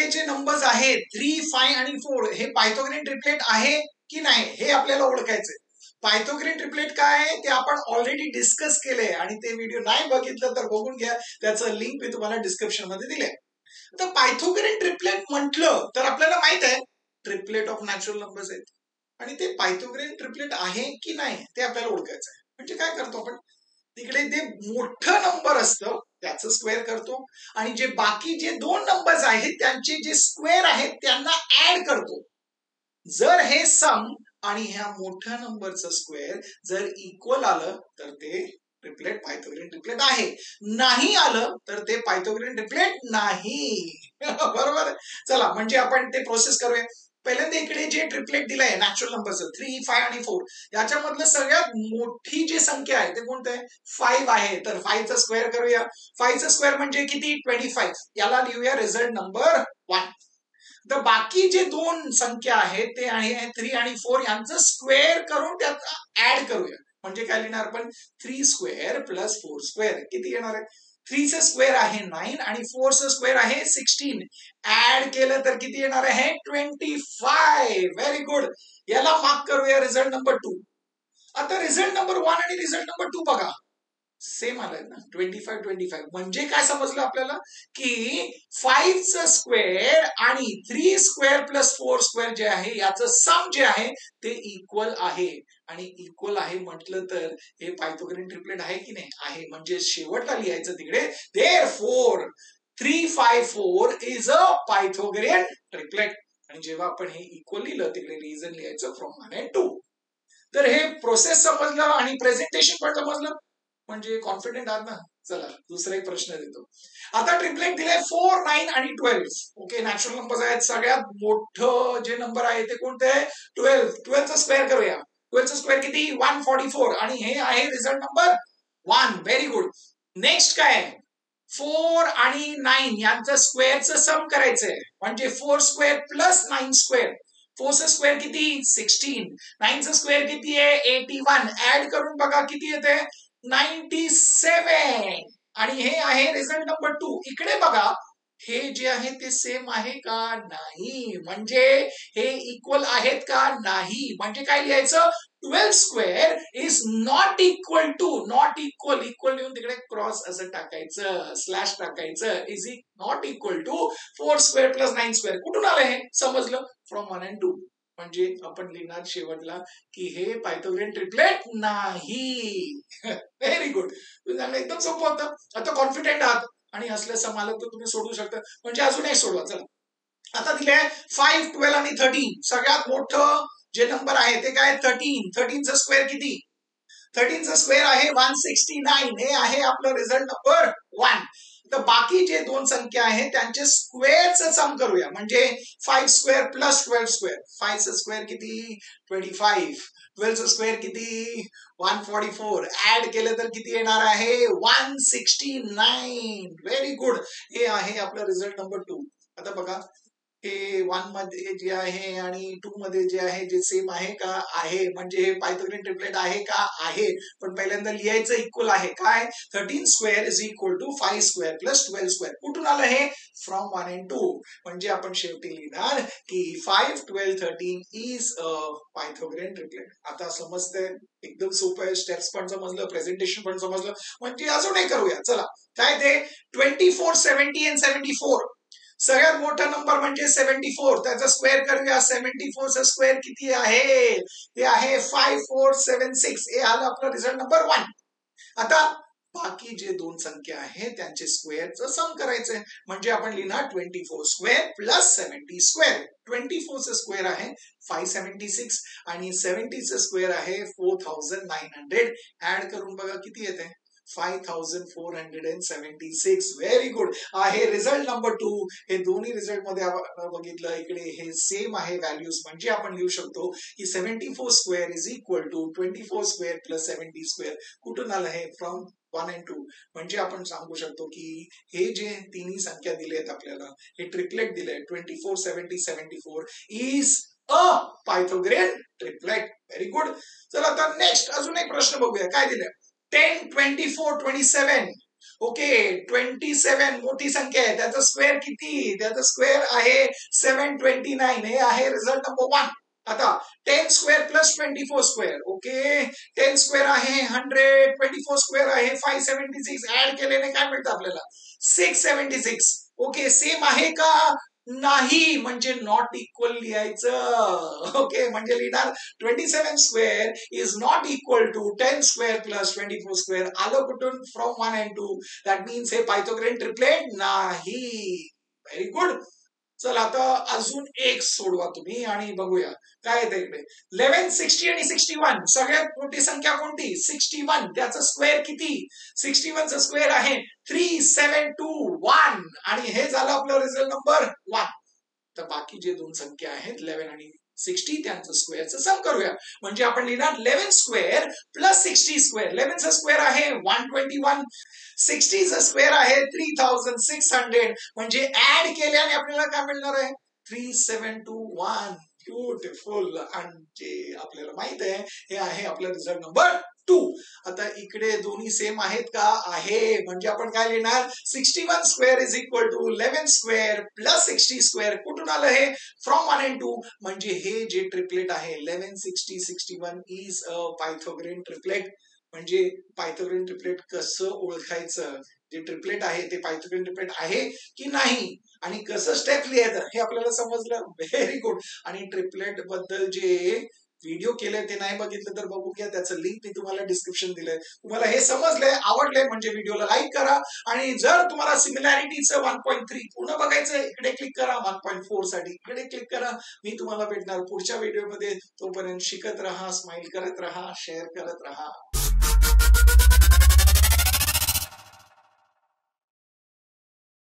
हे जे नंबर्स आहेत 3, 5 आणि 4 हे पायथागोरन ट्रिपलेट आहे की नाही हे आपल्याला ओळखायचंय. पायथागोरन ट्रिपलेट काय आहे ते आपण ऑलरेडी डिस्कस केले आणि ते व्हिडिओ नाही बघितलं तर बघून घ्या, त्याचं लिंक मी तुम्हाला डिस्क्रिप्शन मध्ये दिले. तर पायथागोरन ट्रिपलेट म्हटलं तर आपल्याला माहित आहे ट्रिपलेट ऑफ नॅचरल नंबर्स आहेत आणि ते पायथागोरन ट्रिपलेट आहे की नाही ते आपल्याला ओळखायचं आहे. म्हणजे काय करतो आपण तिकडे ते मोठं नंबर असतं त्याचं स्क्वेअर करतो आणि जे बाकी जे दोन नंबर्स आहेत त्यांचे जे स्क्वेअर आहेत त्यांना ऍड करतो. जर हे सम आणि ह्या मोठ्या नंबरचं स्क्वेअर जर इक्वल आलं तर ते ट्रिपलेट पायथागोरन ट्रिपलेट आहे, नाही आलं तर ते पायथागोरन ट्रिपलेट नाही. बरोबर. चला म्हणजे आपण ते प्रोसेस करूया. पहिल्यांदा इकडे जे ट्रिपलेट दिलंय नॅचरल नंबरचं 3, 5 आणि 4 याच्यामधलं सगळ्यात मोठी जी संख्या आहे ते कोणतं आहे 5 आहे. तर 5 चा स्क्वेअर करूया. 5 चा स्क्वेअर म्हणजे किती 25. याला लिहूया रिझल्ट नंबर 1. तर बाकी जे दोन संख्या आहेत ते आहे 3 आणि 4 यांचं स्क्वेअर करून त्यात ऍड करूया. म्हणजे काय लिहिणार आपण 3 स्क्वेअर प्लस 4 स्क्वेअर किती येणार आहे 3 चा स्क्वेअर आहे 9 आणि 4 चा स्क्वेअर आहे 16. ऍड केलं तर किती येणार आहे 25. Very good. याला मार्क करूया रिझल्ट नंबर 2. आता रिझल्ट नंबर 1 आणि रिझल्ट नंबर 2 बघा सेम आलाय ना 25. म्हणजे काय समजलं आपल्याला की 5 चा स्क्वेअर आणि 3 स्क्वेअर प्लस 4 स्क्वेअर जे आहे याचं सम जे आहे ते इक्वल आहे आणि इक्वल आहे म्हटलं तर हे पायथागोरन ट्रिपलेट आहे की नाही आहे. म्हणजे शेवटला लिहायचं तिकडे therefore 3, 5, 4 is a Pythagorean triplet. आणि जेव्हा आपण हे इक्वल लिहिलं तिकडे रिझन लिहायचं फ्रॉम 1 and 2. तर हे प्रोसेस समजलं आणि प्रेझेंटेशन पण समजलं म्हणजे कॉन्फिडेंट आहात ना. चला दुसरा एक प्रश्न देतो. आता ट्रिपलेट दिले 4, 9 आणि 12. ओके नॅचरल नंबर्स आहेत. सगळ्यात मोठं जे नंबर आहे ते कोणते आहे 12. 12 चा स्क्वेअर करूया. 12 चा स्क्वेअर किती 144 आणि हे आहे result number 1. Very good. Next काय आहे 4 आणि 9 यांचं स्क्वेअरचं सम करायचंय म्हणजे 4 स्क्वेअर प्लस 9 स्क्वेअर. 4 चा स्क्वेअर किती 16. 9 चा स्क्वेअर किती आहे 81. ऍड करून बघा किती येते 97 आणि हे आहे रिझल्ट नंबर 2. इकडे बघा हे जे आहे ते सेम आहे का नाही म्हणजे हे इक्वल आहेत का नाही. म्हणजे काय लिहायचं 12 square is not equal to not equal equal लिहून तिकडे क्रॉस असं टाकायचं स्लॅश टाकायचं is not equal to 4 square plus 9 square. कुठून आलं हे समजलं फ्रॉम 1 and 2. म्हणजे आपण लिहिणार शेवटला की हे पायथागोरन ट्रिपलेट नाही. Very good. एकदम सोपं होतं. आता कॉन्फिडेंट आहात आणि असलं समालं तर तुम्ही सोडवू शकता. म्हणजे अजून एक सोडवा. चला आता दिले 5, 12 आणि 13. सगळ्यात मोठं जे नंबर आहे ते काय 13. 13 चा स्क्वेअर किती 13 चा स्क्वेअर आहे 169. हे आहे आपलं रिझल्ट नंबर 1. तर बाकी जे दोन संख्या आहेत त्यांचे स्क्वेअरचं सम करूया. म्हणजे 5 स्क्वेअर प्लस 12 स्क्वेअर. 5 चा स्क्वेअर किती 25. 12 चा स्क्वेअर किती 144. ऍड केलं तर किती येणार आहे 169. Very good. हे आहे आपलं रिझल्ट नंबर 2. आता बघा हे 1 मध्ये जे आहे आणि 2 मध्ये जे आहे जे सेम आहे का आहे. म्हणजे हे पायथागोरन ट्रिपलेट आहे का आहे. पण पहिल्यांदा लिहायचं इक्वल आहे काय 13 square is equal to 5 square plus 12 square. कुठून आलं हे फ्रॉम 1 and 2. म्हणजे आपण शेवटी लिहिणार की 5, 12, 13 इज अ पायथागोरन ट्रिपलेट. आता समजतंय एकदम सोपं आहे. स्टेप्स पण समजलं प्रेझेंटेशन पण समजलं. म्हणजे अजून एक करूया. चला काय ते 24, 70 and 74. सगळ्यात मोठा नंबर म्हणजे 74. त्याचा स्क्वेअर करूया. 74 चा स्क्वेअर किती आहे ते आहे 5476. हे आलं आपलं रिझल्ट नंबर 1. आता बाकी जे दोन संख्या आहेत त्यांचे स्क्वेअरचं सम करायचंय. म्हणजे आपण लिहिणार 24 स्क्वेअर प्लस 70 स्क्वेअर. 24 चा स्क्वेअर आहे 576 आणि 70 चा स्क्वेअर आहे 4900. ऍड करून बघा किती येते 5476. Very good. आहे रिझल्ट नंबर 2. हे दोन्ही रिझल्ट मध्ये आपण बघितलं इकडे हे सेम आहे व्हॅल्यूज. म्हणजे आपण लिहू शकतो की 74 square is equal to 24 square plus 70 square. कुठून आलं हे फ्रॉम 1 and 2. म्हणजे आपण सांगू शकतो की हे जे तिन्ही संख्या दिले आहेत आपल्याला हे ट्रिपलेट दिले 24, 70, 74 is a Pythagorean triplet. Very good. चला आता नेक्स्ट अजून एक प्रश्न बघूया काय दिलंय 10, 24, 27. ओके 27 मोठी संख्या आहे, त्याचा स्क्वेअर किती? त्याचा स्क्वेअर आहे 729. हे आहे रिझल्ट नंबर 1. आता 10 square plus 24 square. Okay 10 square आहे 100, 24 स्क्वेअर आहे 576. ऍड केल्याने काय मिळतं आपल्याला? 676. ओके सेम आहे का? नाही, म्हणजे नॉट इक्वल लिहायचं. ओके म्हणजे लिहिणार 27 square is not equal to 10 square plus 24 square. आलं कुठून? From 1 and 2. दॅट मीन्स हे पायथागोरन ट्रिपलेट नाही. Very good. चला आता अजून एक सोडवा तुम्ही आणि बघूया काय येतं इकडे. 11, 60 आणि 61. सगळ्यात मोठी संख्या कोणती? 61. त्याचं स्क्वेअर किती? 61 चं स्क्वेअर आहे 3721 आणि हे झालं आपलं रिझल्ट नंबर 1. तर बाकी जे दोन संख्या आहेत 11 आणि 60 त्यांचं स्क्वेअरचं सम करूया. म्हणजे आपण लिहिणार 11 स्क्वेअर प्लस 60 स्क्वेअर. 11 चा स्क्वेअर आहे 121, 60 चा स्क्वेअर आहे 3600. म्हणजे ऍड केल्याने आपल्याला काय मिळणार आहे? 3721. ब्युटिफुल. आणि जे आपल्याला माहित आहे हे आहे आपलं रिझल्ट नंबर 2. आता इकडे दोन्ही सेम आहेत का? आहे. म्हणजे आपण काय लिहिणार? 61 square is equal to 11 square plus 60 square. कुठून आलं हे? From 1 and 2. म्हणजे हे जे ट्रिपलेट आहे 11, 60, 61 इज अ पायथागोरन ट्रिपलेट. म्हणजे पायथागोरन ट्रिपलेट कसं ओळखायचं? जे ट्रिपलेट आहे ते पायथागोरन ट्रिपलेट आहे की नाही आणि कसं स्टेप लिहायचं हे आपल्याला समजलं. Very good. आणि ट्रिपलेट बद्दल जे व्हिडिओ केले ते नाही बघितलं तर बघू घ्या, त्याचं लिंक मी तुम्हाला डिस्क्रिप्शन दिलंय. तुम्हाला हे समजलंय, आवडलंय म्हणजे व्हिडिओला लाईक करा. आणि जर तुम्हाला सिमिलॅरिटीचं 1.3 पूर्ण बघायचं इकडे क्लिक करा. 1.4 साठी इकडे क्लिक करा. मी तुम्हाला भेटणार पुढच्या व्हिडिओमध्ये. तोपर्यंत शिकत राहा, स्माइल करत राहा, शेअर करत राहा.